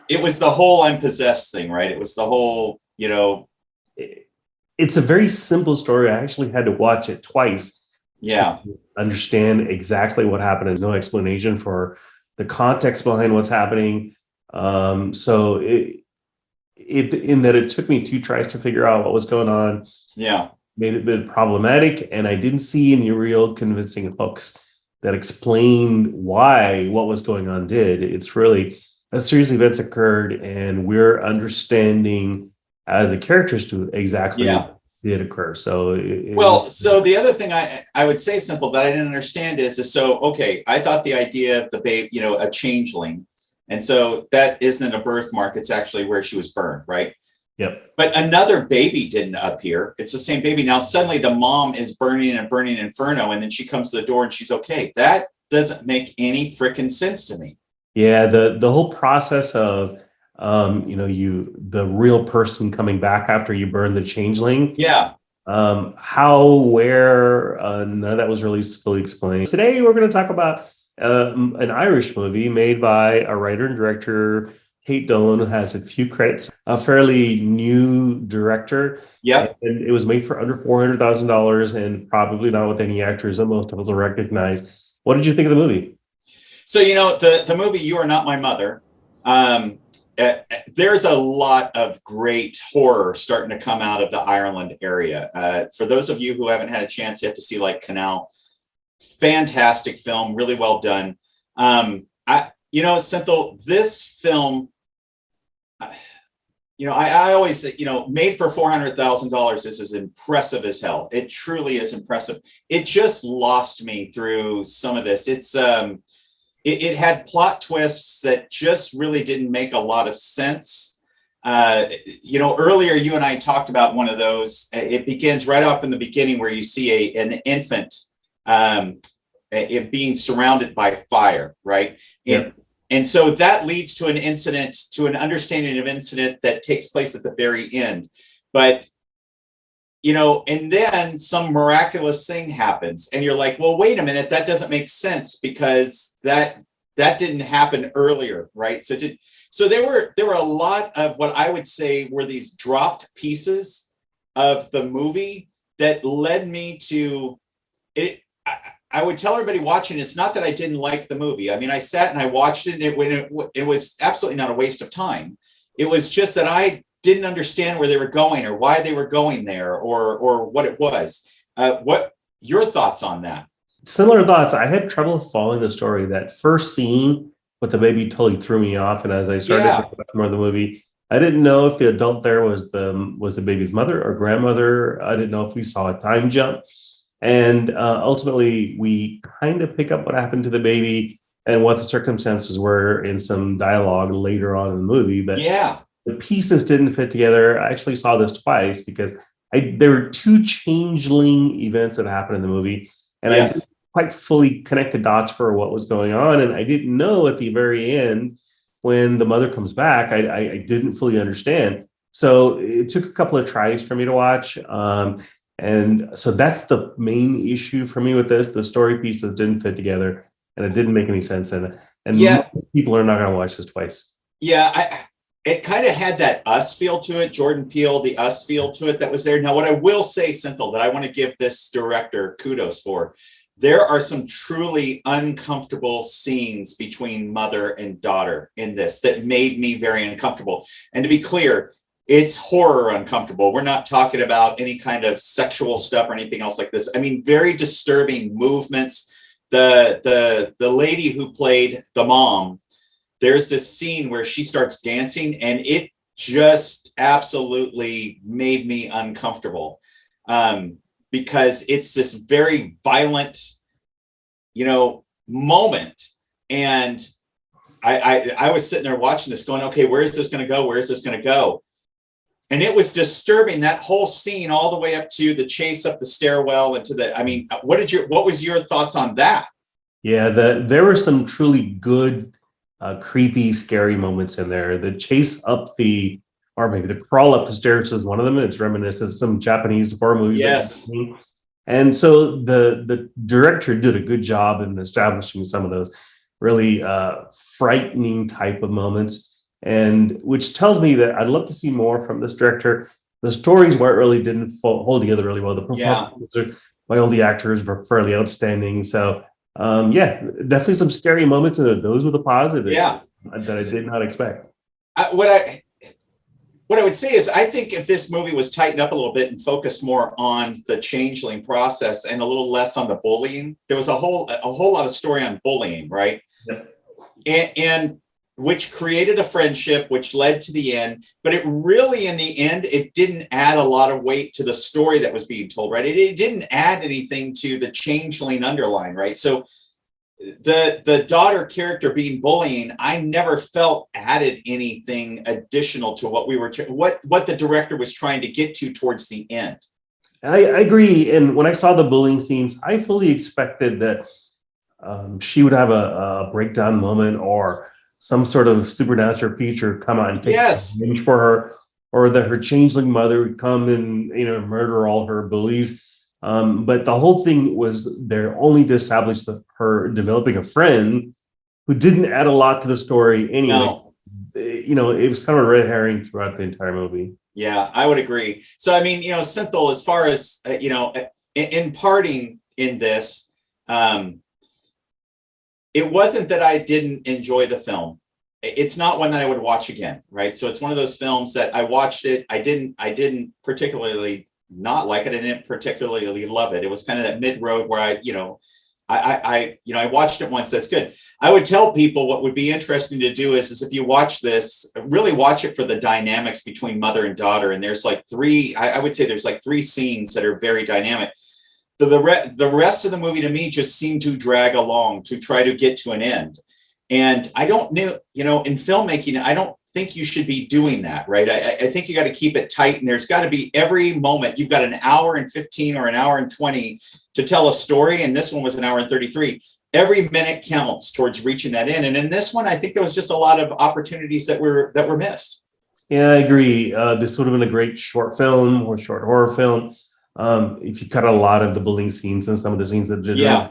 it was the whole I'm possessed thing, right? It was the whole, It's a very simple story. I actually had to watch it twice to yeah, understand exactly what happened and no explanation for the context behind what's happening. So it in that it took me two tries to figure out what was going on, yeah. made it a bit problematic, and I didn't see any real convincing hooks that explained why what was going on did. It's really a series of events occurred, and we're understanding as the characters to exactly Yeah. what did occur. So Well, so the other thing I would say, Simple, that I didn't understand is so, okay, I thought the idea of the babe, a changeling. And so that isn't a birthmark. It's actually where she was burned, right? yep. But another baby didn't appear. It's the same baby. Now suddenly the mom is burning and burning Inferno, and then she comes to the door and she's okay. That doesn't make any freaking sense to me. Yeah, the whole process of the real person coming back after you burn the changeling. Yeah. How, where, none of that was really fully explained. Today, we're going to talk about an Irish movie made by a writer and director, Kate Dolan, who has a few credits, a fairly new director. Yep. And it was made for under $400,000 and probably not with any actors that most of us will recognize. What did you think of the movie? So, the movie You Are Not My Mother, um, there's a lot of great horror starting to come out of the Ireland area. For those of you who haven't had a chance yet to see like Canal, fantastic film, really well done. Simple, this film, I always say, made for $400,000, this is impressive as hell. It truly is impressive. It just lost me through some of this. It had plot twists that just really didn't make a lot of sense. Earlier you and I talked about one of those. It begins right off in the beginning where you see an infant it being surrounded by fire, right? Yep. And so that leads to an understanding of incident that takes place at the very end. But and then some miraculous thing happens and you're like, well, wait a minute, that doesn't make sense because that didn't happen earlier, right? So there were a lot of what I would say were these dropped pieces of the movie that led me to it. I would tell everybody watching, it's not that I didn't like the movie. I mean, I sat and I watched it, and it was absolutely not a waste of time. It was just that I didn't understand where they were going or why they were going there or what it was. What your thoughts on that? Similar thoughts. I had trouble following the story. That first scene with the baby totally threw me off, and as I started to Yeah. watch more of the movie, I didn't know if the adult there was the baby's mother or grandmother. I didn't know if we saw a time jump, and ultimately we kind of pick up what happened to the baby and what the circumstances were in some dialogue later on in the movie. But Yeah. the pieces didn't fit together. I actually saw this twice because there were two changeling events that happened in the movie, and I didn't Yes. quite fully connect the dots for what was going on. And I didn't know at the very end when the mother comes back. I didn't fully understand. So it took a couple of tries for me to watch. And so that's the main issue for me with this. The story pieces didn't fit together, and it didn't make any sense. And Yeah. most people are not going to watch this twice. Yeah. It kind of had that Us feel to it, Jordan Peele, the Us feel to it that was there. Now, what I will say, Simple, that I want to give this director kudos for, there are some truly uncomfortable scenes between mother and daughter in this that made me very uncomfortable. And to be clear, it's horror uncomfortable. We're not talking about any kind of sexual stuff or anything else like this. I mean, very disturbing movements. The lady who played the mom, there's this scene where she starts dancing and it just absolutely made me uncomfortable. Because it's this very violent, moment. And I was sitting there watching this going, okay, where is this going to go? Where is this going to go? And it was disturbing, that whole scene all the way up to the chase up the stairwell and to what was your thoughts on that? Yeah, there were some truly good, creepy, scary moments in there. The chase up or maybe the crawl up the stairs is one of them. It's reminiscent of some Japanese horror movies. Yes. And so the director did a good job in establishing some of those really frightening type of moments. and which tells me that I'd love to see more from this director. The stories weren't really didn't hold together really well. The performances by all the actors were fairly outstanding. So yeah, definitely some scary moments, and those were the positives Yeah. that I did not expect. What I would say is, I think if this movie was tightened up a little bit and focused more on the changeling process and a little less on the bullying, there was a whole lot of story on bullying, right? Yep. And which created a friendship, which led to the end. But it really, in the end, it didn't add a lot of weight to the story that was being told, right? It didn't add anything to the changeling underline, right? So the daughter character being bullying, I never felt added anything additional to what we were what the director was trying to get to towards the end. I agree. And when I saw the bullying scenes, I fully expected that she would have a breakdown moment, or some sort of supernatural creature come out and take revenge for her, or that her changeling mother would come and murder all her bullies. But the whole thing was there only to establish her developing a friend who didn't add a lot to the story anyway. No. It was kind of a red herring throughout the entire movie. Yeah, I would agree. So, I mean, Synthel, as far as, in parting in this, it wasn't that I didn't enjoy the film. It's not one that I would watch again, right? So it's one of those films that I watched it. I didn't particularly not like it. I didn't particularly love it. It was kind of that mid-road where I watched it once. That's good. I would tell people what would be interesting to do is if you watch this, really watch it for the dynamics between mother and daughter. And there's like I would say there's like three scenes that are very dynamic. The rest of the movie to me just seemed to drag along to try to get to an end. And I don't know, in filmmaking, I don't think you should be doing that, right? I think you got to keep it tight, and there's got to be every moment. You've got an hour and 15 or an hour and 20 to tell a story, and this one was an hour and 33. Every minute counts towards reaching that end. And in this one, I think there was just a lot of opportunities that were missed. Yeah, I agree. This would have been a great short film or short horror film if you cut a lot of the bullying scenes and some of the scenes that did. Yeah.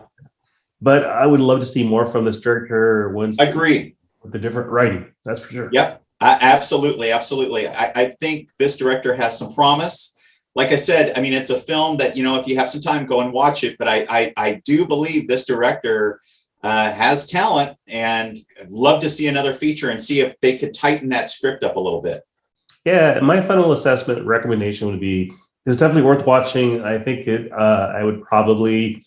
But I would love to see more from this director once. Agree. With the different writing, that's for sure. Yep. Absolutely. I think this director has some promise. Like I said, I mean, it's a film that, if you have some time, go and watch it. But I do believe this director has talent, and I'd love to see another feature and see if they could tighten that script up a little bit. Yeah, my final assessment recommendation would be, it's definitely worth watching. I think I would probably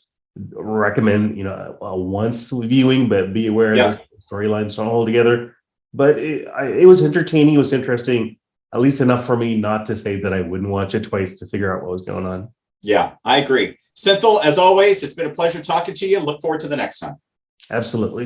recommend, once viewing, but be aware that the storylines don't hold together. But it was entertaining. It was interesting, at least enough for me not to say that I wouldn't watch it twice to figure out what was going on. Yeah, I agree. Synthel, as always, it's been a pleasure talking to you. Look forward to the next time. Absolutely.